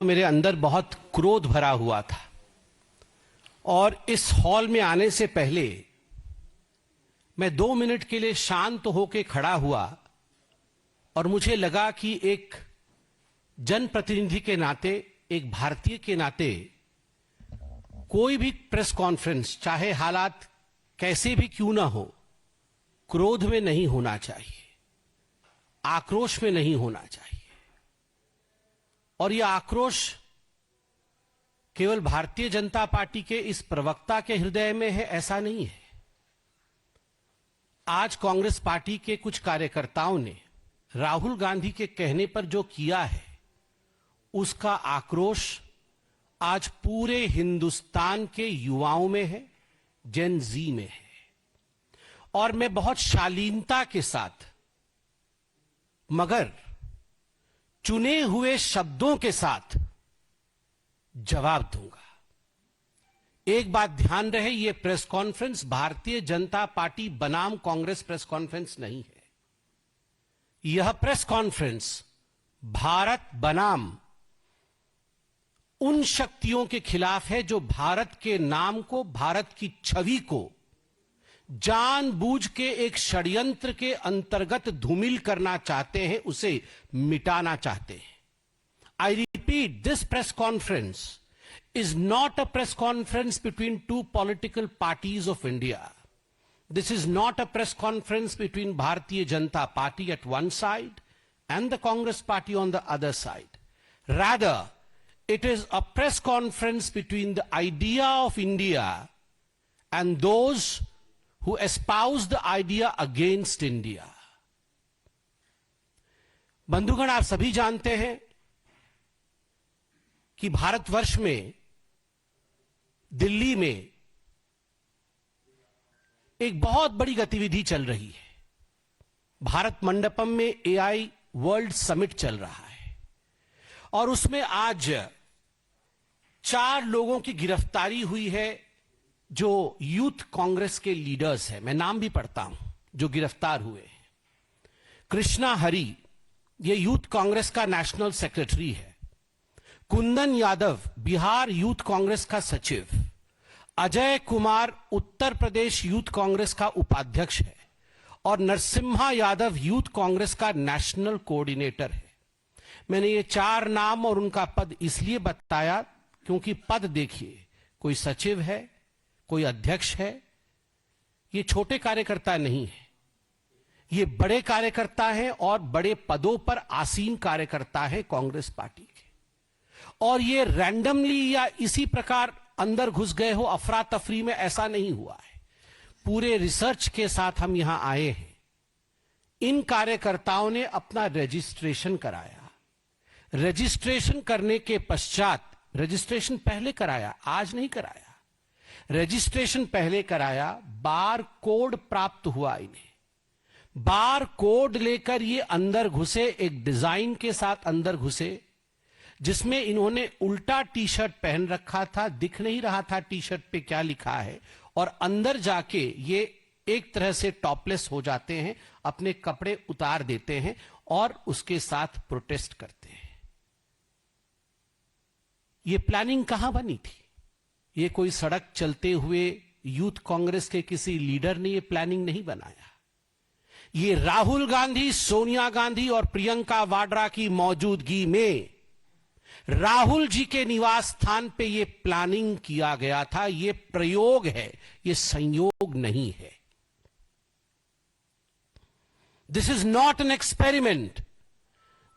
मेरे अंदर बहुत क्रोध भरा हुआ था और इस हॉल में आने से पहले मैं 2 मिनट के लिए शांत होकर खड़ा हुआ और मुझे लगा कि एक जनप्रतिनिधि के नाते, एक भारतीय के नाते कोई भी प्रेस कॉन्फ्रेंस, चाहे हालात कैसे भी क्यों ना हो, क्रोध में नहीं होना चाहिए, आक्रोश में नहीं होना चाहिए। और यह आक्रोश केवल भारतीय जनता पार्टी के इस प्रवक्ता के हृदय में है, ऐसा नहीं है। आज कांग्रेस पार्टी के कुछ कार्यकर्ताओं ने राहुल गांधी के कहने पर जो किया है, उसका आक्रोश आज पूरे हिंदुस्तान के युवाओं में है, जेन जी में है। और मैं बहुत शालीनता के साथ मगर चुने हुए शब्दों के साथ जवाब दूंगा। एक बात ध्यान रहे, यह press conference Bharatiya Janata party बनाम कांग्रेस प्रेस कॉन्फ्रेंस नहीं है। यह प्रेस कॉन्फ्रेंस भारत बनाम उन शक्तियों के खिलाफ है जो भारत के नाम को, भारत की छवि को जानबूझ के एक षड्यंत्र के अंतर्गत धूमिल करना चाहते हैं, उसे मिटाना चाहते हैं। I repeat, this press conference is not a press conference between two political parties of India. This is not a press conference between Bharatiya Janata Party at one side and the Congress Party on the other side. Rather, it is a press conference between the idea of India and those who espouse the idea against India. बंधुगण, आप सभी जानते हैं कि भारतवर्ष में, दिल्ली में एक बहुत बड़ी गतिविधि चल रही है। भारत मंडपम में एआई वर्ल्ड समिट चल रहा है और उसमें आज 4 लोगों की गिरफ्तारी हुई है जो यूथ कांग्रेस के लीडर्स हैं। मैं नाम भी पढ़ता हूं जो गिरफ्तार हुए हैं। कृष्णा हरी, ये यूथ कांग्रेस का नेशनल सेक्रेटरी है। कुंदन यादव, बिहार यूथ कांग्रेस का सचिव। अजय कुमार, उत्तर प्रदेश यूथ कांग्रेस का उपाध्यक्ष है। और नरसिम्हा यादव यूथ कांग्रेस का नेशनल कोऑर्डिनेटर है। मैंने ये 4 नाम और उनका पद इसलिए बताया क्योंकि पद देखिए, कोई सचिव है, कोई अध्यक्ष है। ये छोटे कार्यकर्ता नहीं है, ये बड़े कार्यकर्ता हैं और बड़े पदों पर आसीन कार्यकर्ता है कांग्रेस पार्टी के। और ये रैंडमली या इसी प्रकार अंदर घुस गए हो अफरा तफरी में, ऐसा नहीं हुआ है। पूरे रिसर्च के साथ हम यहां आए हैं। इन कार्यकर्ताओं ने अपना रजिस्ट्रेशन कराया। रजिस्ट्रेशन करने के पश्चात, रजिस्ट्रेशन पहले कराया, आज नहीं कराया, रजिस्ट्रेशन पहले कराया, बार कोड प्राप्त हुआ इन्हें। बार कोड लेकर ये अंदर घुसे, एक डिजाइन के साथ अंदर घुसे जिसमें इन्होंने उल्टा टी शर्ट पहन रखा था, दिख नहीं रहा था टी शर्ट पे क्या लिखा है। और अंदर जाके ये एक तरह से टॉपलेस हो जाते हैं, अपने कपड़े उतार देते हैं और उसके साथ प्रोटेस्ट करते हैं। ये प्लानिंग कहां बनी थी? ये कोई सड़क चलते हुए यूथ कांग्रेस के किसी लीडर ने ये प्लानिंग नहीं बनाया। ये राहुल गांधी, सोनिया गांधी और प्रियंका वाड्रा की मौजूदगी में राहुल जी के निवास स्थान पे ये प्लानिंग किया गया था। ये प्रयोग है, ये संयोग नहीं है। This is not an experiment,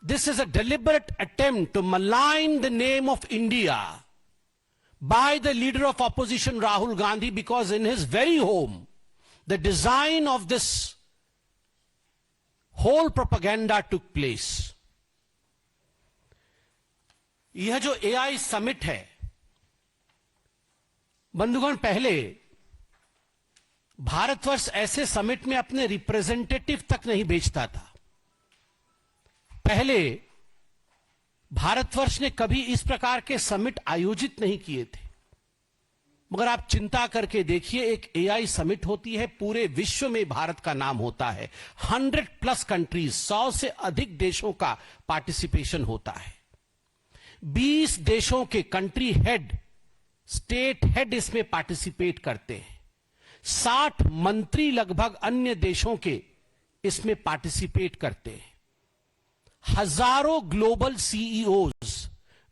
this is a deliberate attempt to malign the name of India by the leader of opposition Rahul Gandhi, because in his very home the design of this whole propaganda took place. यह जो AI summit है, बंधुगण, पहले भारतवर्ष ऐसे summit में अपने representative तक नहीं भेजता था। पहले भारतवर्ष ने कभी इस प्रकार के समिट आयोजित नहीं किए थे। मगर आप चिंता करके देखिए, एक एआई समिट होती है, पूरे विश्व में भारत का नाम होता है, 100+ कंट्रीज, 100 से अधिक देशों का पार्टिसिपेशन होता है। 20 देशों के कंट्री हेड, स्टेट हेड इसमें पार्टिसिपेट करते हैं। 60 मंत्री लगभग अन्य देशों के इसमें पार्टिसिपेट करते हैं। हजारों global CEOs,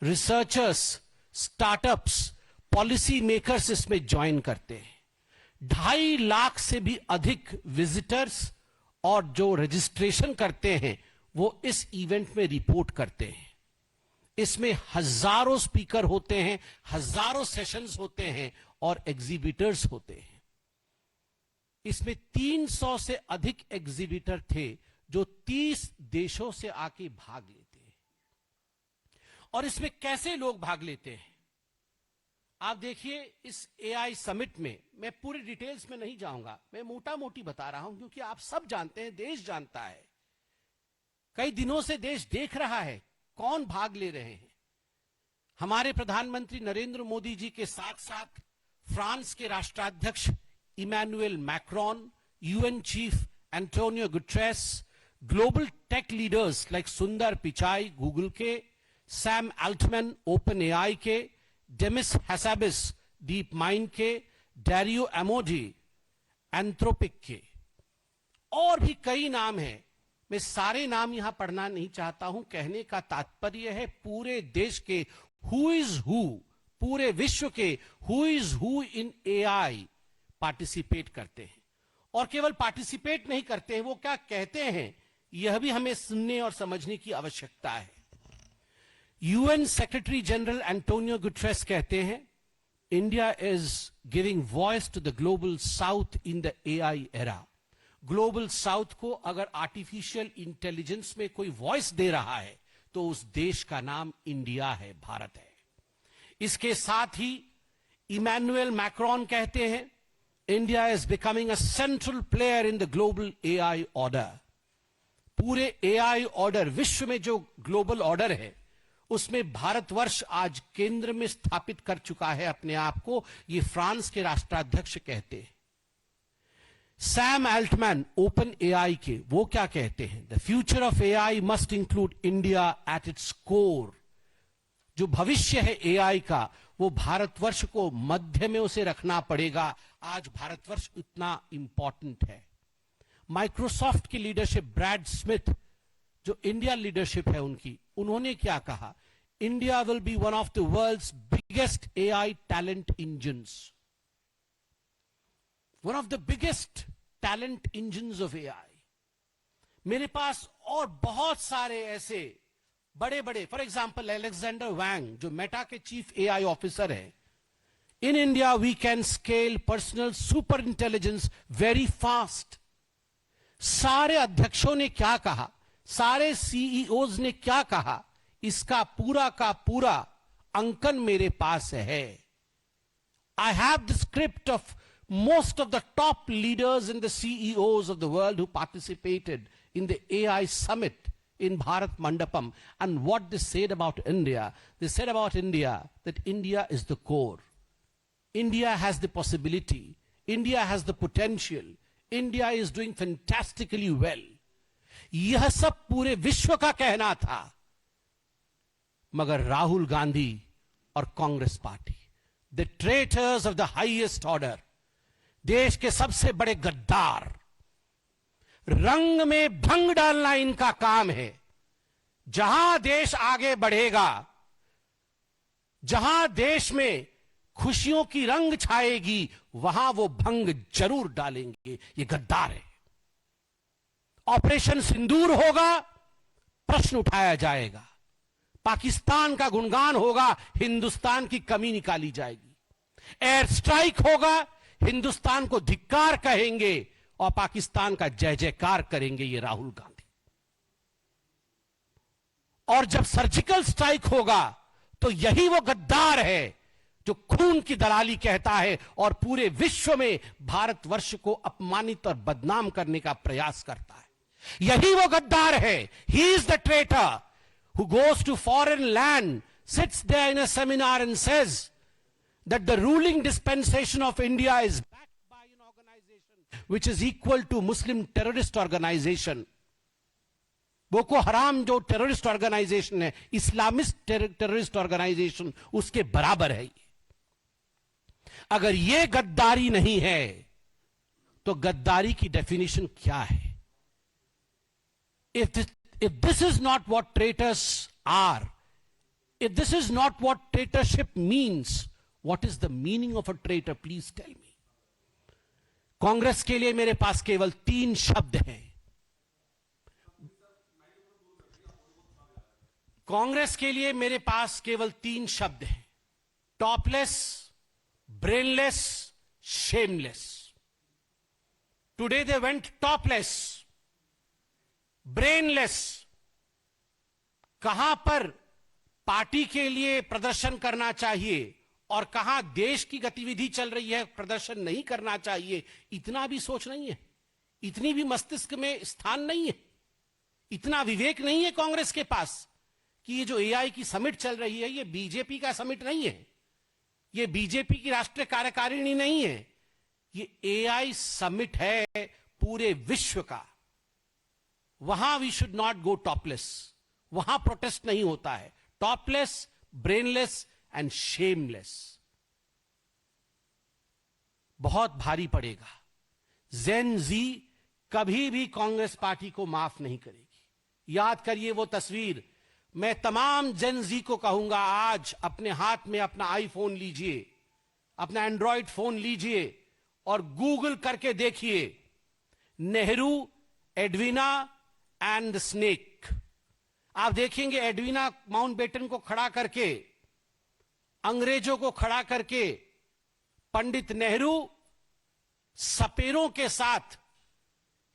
researchers, startups, policy makers इसमें ज्वाइन करते हैं। 2.5 लाख से भी अधिक विजिटर्स और जो रजिस्ट्रेशन करते हैं वो इस इवेंट में रिपोर्ट करते हैं। इसमें हजारों स्पीकर होते हैं, हजारों सेशंस होते हैं और एग्जीबिटर्स होते हैं। इसमें 300 से अधिक एग्जीबिटर थे जो 30 देशों से आके भाग लेते हैं। और इसमें कैसे लोग भाग लेते हैं आप देखिए। इस एआई समिट में मैं पूरी डिटेल्स में नहीं जाऊंगा, मैं मोटा मोटी बता रहा हूं क्योंकि आप सब जानते हैं, देश जानता है, कई दिनों से देश देख रहा है कौन भाग ले रहे हैं। हमारे प्रधानमंत्री नरेंद्र मोदी जी के साथ साथ फ्रांस के राष्ट्राध्यक्ष Emmanuel Macron, UN chief Antonio Guterres, global tech leaders like Sundar Pichai Google के, सैम अल्टमैन ओपन एआई के, डेमिस हैसाबिस डीप माइंड के, डैरियो एमोजी एंथ्रोपिक के, और भी कई नाम हैं। मैं सारे नाम यहां पढ़ना नहीं चाहता हूं। कहने का तात्पर्य है पूरे देश के हु इज हु, पूरे विश्व के who is who in AI participate करते हैं। और केवल पार्टिसिपेट नहीं करते हैं, वो क्या कहते हैं यह भी हमें सुनने और समझने की आवश्यकता है। UN secretary general Antonio Guterres कहते हैं, India is giving voice to the global south in the AI era. Global south को अगर आर्टिफिशियल इंटेलिजेंस में कोई वॉइस दे रहा है तो उस देश का नाम इंडिया है, भारत है। इसके साथ ही इमैनुअल मैक्रोन कहते हैं, India is becoming a central player in the global AI order. पूरे एआई ऑर्डर, विश्व में जो ग्लोबल ऑर्डर है उसमें भारतवर्ष आज केंद्र में स्थापित कर चुका है अपने आप को, ये फ्रांस के राष्ट्राध्यक्ष कहते हैं। सैम अल्टमैन ओपन एआई के, वो क्या कहते हैं, the future of AI must include India at its core. जो भविष्य है एआई का वो भारतवर्ष को मध्य में उसे रखना पड़ेगा। आज भारतवर्ष इतना इंपॉर्टेंट है। माइक्रोसॉफ्ट की लीडरशिप, ब्रैड स्मिथ जो इंडिया लीडरशिप है उनकी, उन्होंने क्या कहा, India will be one of the world's biggest AI talent engines, one of the biggest talent engines of AI. मेरे पास और बहुत सारे ऐसे बड़े बड़े, फॉर एग्जाम्पल अलेक्जेंडर वैंग जो मेटा के चीफ एआई ऑफिसर है, in India we can scale personal super intelligence very fast. सारे अध्यक्षों ने क्या कहा, सारे सीईओज ने क्या कहा, इसका पूरा का पूरा अंकन मेरे पास है। I have the script of most of the top leaders and the CEOs of the world who participated in the AI summit in Bharat Mandapam, and what they said about India. They said about India that India is the core. India has the possibility. India has the potential. India is doing fantastically well. यह सब पूरे विश्व का कहना था, मगर राहुल गांधी और Congress party, the traitors of the highest order, देश के सबसे बड़े गद्दार, रंग में भंग डालना इनका काम है। जहां देश आगे बढ़ेगा, जहां देश में खुशियों की रंग छाएगी, वहां वो भंग जरूर डालेंगे। ये गद्दार है। ऑपरेशन सिंदूर होगा, प्रश्न उठाया जाएगा। पाकिस्तान का गुणगान होगा, हिंदुस्तान की कमी निकाली जाएगी। एयर स्ट्राइक होगा, हिंदुस्तान को धिक्कार कहेंगे और पाकिस्तान का जय जयकार करेंगे ये राहुल गांधी। और जब सर्जिकल स्ट्राइक होगा तो यही वो गद्दार है जो खून की दलाली कहता है और पूरे विश्व में भारतवर्ष को अपमानित और बदनाम करने का प्रयास करता है। यही वो गद्दार है। He is the traitor who goes to foreign land, sits there in a seminar and says that the ruling dispensation of India is backed by an organization which is equal to Muslim terrorist organization. Boko हराम जो terrorist organisation है, Islamist terrorist organisation, उसके बराबर है। अगर यह गद्दारी नहीं है तो गद्दारी की डेफिनेशन क्या है? If this is not what traitors are, if this is not what traitorship means, what is the meaning of a traitor? Please tell me. Congress के लिए मेरे पास केवल 3 शब्द हैं। कांग्रेस के लिए मेरे पास केवल 3 शब्द हैं: topless, brainless, shameless. Today they went topless, brainless. कहां पर पार्टी के लिए प्रदर्शन करना चाहिए और कहां देश की गतिविधि चल रही है, प्रदर्शन नहीं करना चाहिए, इतना भी सोच नहीं है, इतनी भी मस्तिष्क में स्थान नहीं है, इतना विवेक नहीं है कांग्रेस के पास कि ये जो एआई की समिट चल रही है, ये बीजेपी का समिट नहीं है, ये बीजेपी की राष्ट्रीय कार्यकारिणी नहीं है, ये एआई समिट है पूरे विश्व का। वहां we should not go topless, वहां प्रोटेस्ट नहीं होता है। Topless, brainless and shameless. बहुत भारी पड़ेगा। जेन जी कभी भी कांग्रेस पार्टी को माफ नहीं करेगी। याद करिए वो तस्वीर। मैं तमाम जेन जी को कहूंगा, आज अपने हाथ में अपना आईफोन लीजिए, अपना एंड्रॉयड फोन लीजिए और गूगल करके देखिए नेहरू, एडवीना एंड स्नेक। आप देखेंगे एडवीना माउंटबेटन को खड़ा करके, अंग्रेजों को खड़ा करके, पंडित नेहरू सपेरों के साथ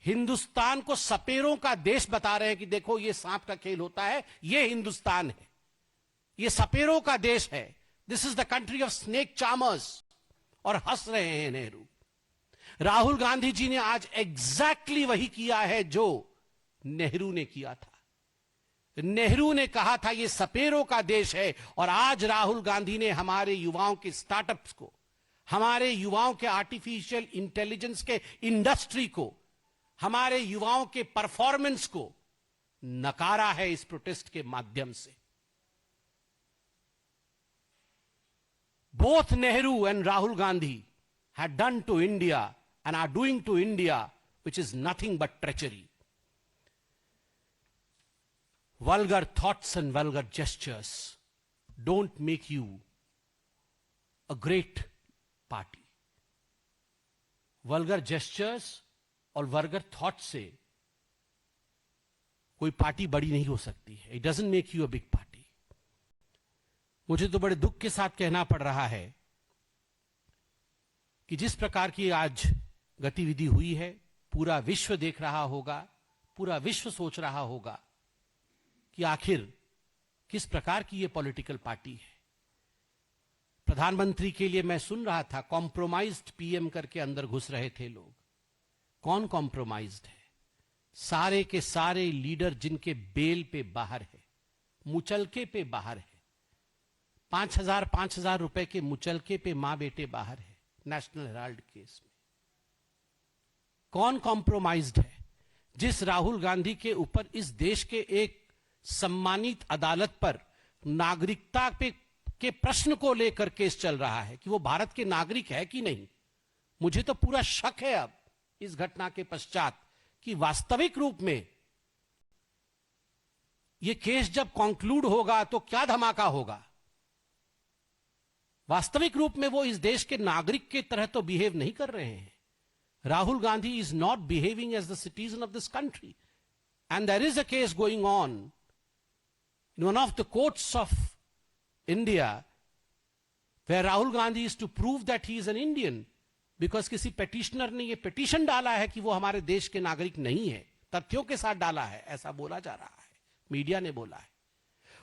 हिंदुस्तान को सपेरों का देश बता रहे हैं कि देखो ये सांप का खेल होता है, ये हिंदुस्तान है, ये सपेरों का देश है, this is the country of snake charmers. और हंस रहे हैं नेहरू। राहुल गांधी जी ने आज एग्जैक्टली वही किया है जो नेहरू ने किया था। नेहरू ने कहा था ये सपेरों का देश है, और आज राहुल गांधी ने हमारे युवाओं के स्टार्टअप्स को, हमारे युवाओं के आर्टिफिशियल इंटेलिजेंस के इंडस्ट्री को, हमारे युवाओं के परफॉर्मेंस को नकारा है इस प्रोटेस्ट के माध्यम से। Both Nehru and Rahul Gandhi had done to India and are doing to India which is nothing but treachery. Vulgar thoughts and vulgar gestures don't make you a great party. Vulgar gestures और vulgar thoughts से कोई party बड़ी नहीं हो सकती है. It doesn't make you a big party. मुझे तो बड़े दुख के साथ कहना पड़ रहा है कि जिस प्रकार की आज गतिविधि हुई है, पूरा विश्व देख रहा होगा, पूरा विश्व सोच रहा होगा कि आखिर किस प्रकार की ये पॉलिटिकल पार्टी है। प्रधानमंत्री के लिए मैं सुन रहा था, कॉम्प्रोमाइज्ड पीएम करके अंदर घुस रहे थे लोग। कौन कॉम्प्रोमाइज्ड है? सारे के सारे लीडर जिनके बेल पे बाहर है, मुचलके पे बाहर है, 5,000 रुपए के मुचलके पे मां बेटे बाहर है नेशनल हेराल्ड केस में। कौन कॉम्प्रोमाइज्ड है? जिस राहुल गांधी के ऊपर इस देश के एक सम्मानित अदालत पर नागरिकता पे के प्रश्न को लेकर केस चल रहा है कि वो भारत के नागरिक है कि नहीं। मुझे तो पूरा शक है अब इस घटना के पश्चात कि वास्तविक रूप में ये केस जब कंक्लूड होगा तो क्या धमाका होगा। वास्तविक रूप में वो इस देश के नागरिक के तरह तो बिहेव नहीं कर रहे हैं। Rahul Gandhi is not behaving as the citizen of this country, and there is a case going on in one of the courts of India where Rahul Gandhi is to prove that he is an Indian, because किसी petitioner ने यह petition डाला है कि वो हमारे देश के नागरिक नहीं है। तथ्यों के साथ डाला है, ऐसा बोला जा रहा है, मीडिया ने बोला है।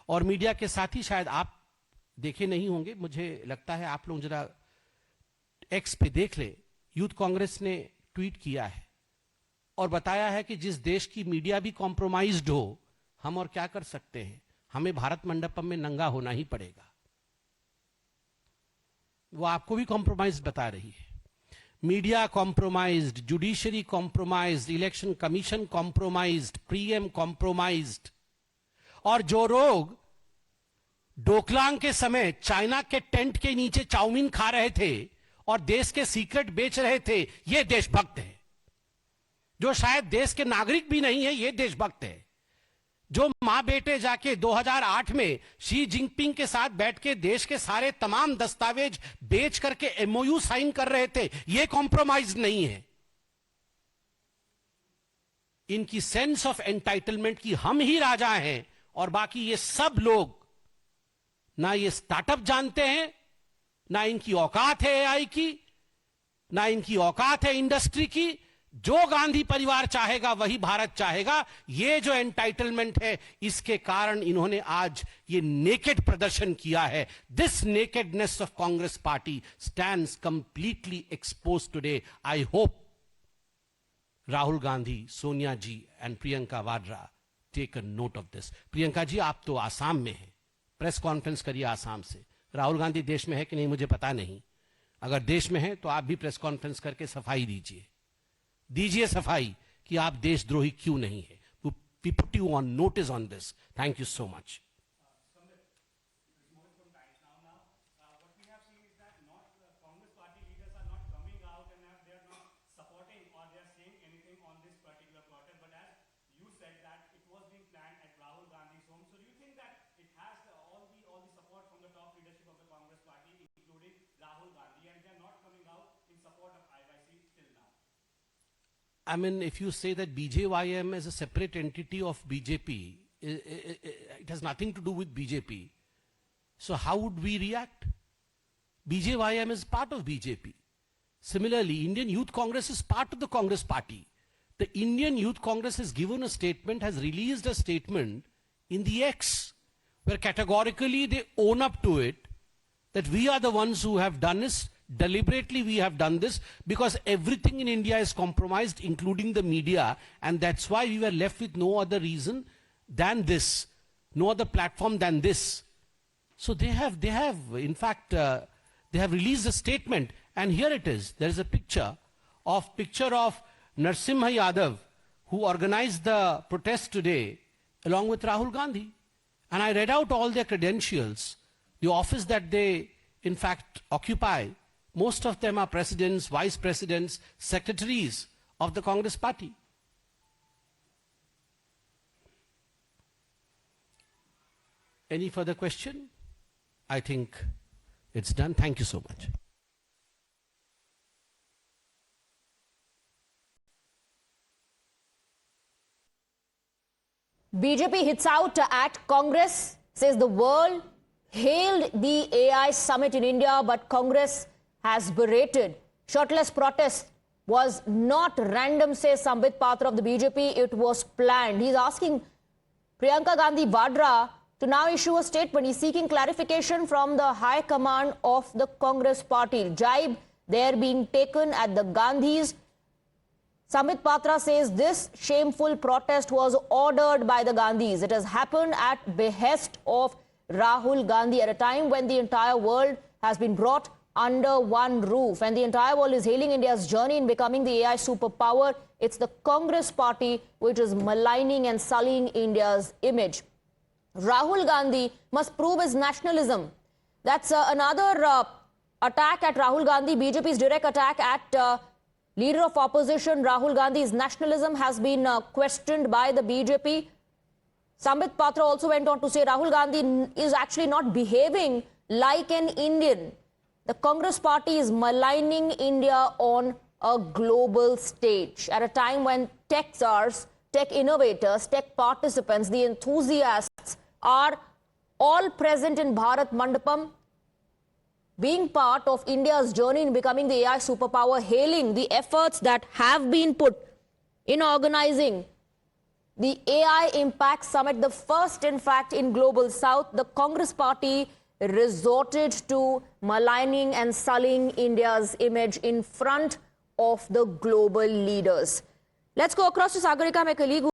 और मीडिया के साथ ही शायद आप देखे नहीं होंगे, मुझे लगता है आप लोग जरा एक्स पे देख ले, यूथ कांग्रेस ने ट्वीट किया है और बताया है कि जिस देश की मीडिया भी कॉम्प्रोमाइज्ड हो, हम और क्या कर सकते हैं, हमें भारत मंडपम में नंगा होना ही पड़ेगा। वो आपको भी कॉम्प्रोमाइज बता रही है। Media compromised, judiciary compromised, election commission compromised, PM compromised, और जो लोग डोकलाम के समय चाइना के टेंट के नीचे चाउमीन खा रहे थे और देश के सीक्रेट बेच रहे थे, ये देशभक्त है। जो शायद देश के नागरिक भी नहीं है, ये देशभक्त है। जो मां बेटे जाके 2008 में शी जिनपिंग के साथ बैठ के देश के सारे तमाम दस्तावेज बेच करके एमओयू साइन कर रहे थे, ये कॉम्प्रोमाइज नहीं है। इनकी सेंस ऑफ एंटाइटलमेंट की हम ही राजा हैं और बाकी ये सब लोग ना ये स्टार्टअप जानते हैं, ना इनकी औकात है एआई की, ना इनकी औकात है इंडस्ट्री की। जो गांधी परिवार चाहेगा वही भारत चाहेगा। ये जो एंटाइटलमेंट है, इसके कारण इन्होंने आज ये नेकेड प्रदर्शन किया है। This nakedness of Congress party stands completely expose today. I hope Rahul Gandhi, Sonia ji and Priyanka Vadra take a note of this. Priyanka ji, आप तो आसाम में हैं, प्रेस कॉन्फ्रेंस करिए आसाम से। राहुल गांधी देश में है कि नहीं मुझे पता नहीं, अगर देश में है तो आप भी प्रेस कॉन्फ्रेंस करके सफाई दीजिए सफाई कि आप देशद्रोही क्यों नहीं है। We put you on notice on this. Thank you so much. I mean, if you say that BJYM is a separate entity of BJP, it has nothing to do with BJP. So how would we react? BJYM is part of BJP. Similarly, Indian Youth Congress is part of the Congress party. The Indian Youth Congress has given a statement, has released a statement in the X, where categorically they own up to it, that we are the ones who have done this. Deliberately we have done this because everything in India is compromised, including the media, and that's why we were left with no other reason than this, no other platform than this. So they have in fact, they have released a statement, and here it is. There is a picture of Narsimha Yadav, who organized the protest today along with Rahul Gandhi. And I read out all their credentials, the office that they in fact occupy. Most of them are presidents, vice presidents, secretaries of the Congress party. Any further question? I think it's done. Thank you so much. BJP hits out at Congress, says the world hailed the AI summit in India, but Congress has berated. Shirtless protest was not random, says Sambit Patra of the BJP. It was planned. He's asking Priyanka Gandhi Vadra to now issue a statement. He's seeking clarification from the high command of the Congress party. Jibe there being taken at the Gandhis. Sambit Patra says this shameful protest was ordered by the Gandhis. It has happened at behest of Rahul Gandhi at a time when the entire world has been brought under one roof and the entire world is hailing India's journey in becoming the AI superpower. It's the Congress party which is maligning and sullying India's image. Rahul Gandhi must prove his nationalism. That's another attack at Rahul Gandhi. BJP's direct attack at leader of opposition Rahul Gandhi's nationalism has been questioned by the BJP. Sambit Patra also went on to say Rahul Gandhi is actually not behaving like an Indian. The Congress party is maligning India on a global stage at a time when tech czars, tech innovators, tech participants, the enthusiasts are all present in Bharat Mandapam, being part of India's journey in becoming the AI superpower, hailing the efforts that have been put in organizing the AI Impact Summit, the first, in fact, in Global South. The Congress party resorted to maligning and sullying India's image in front of the global leaders. Let's go across to Sagarika, my colleague.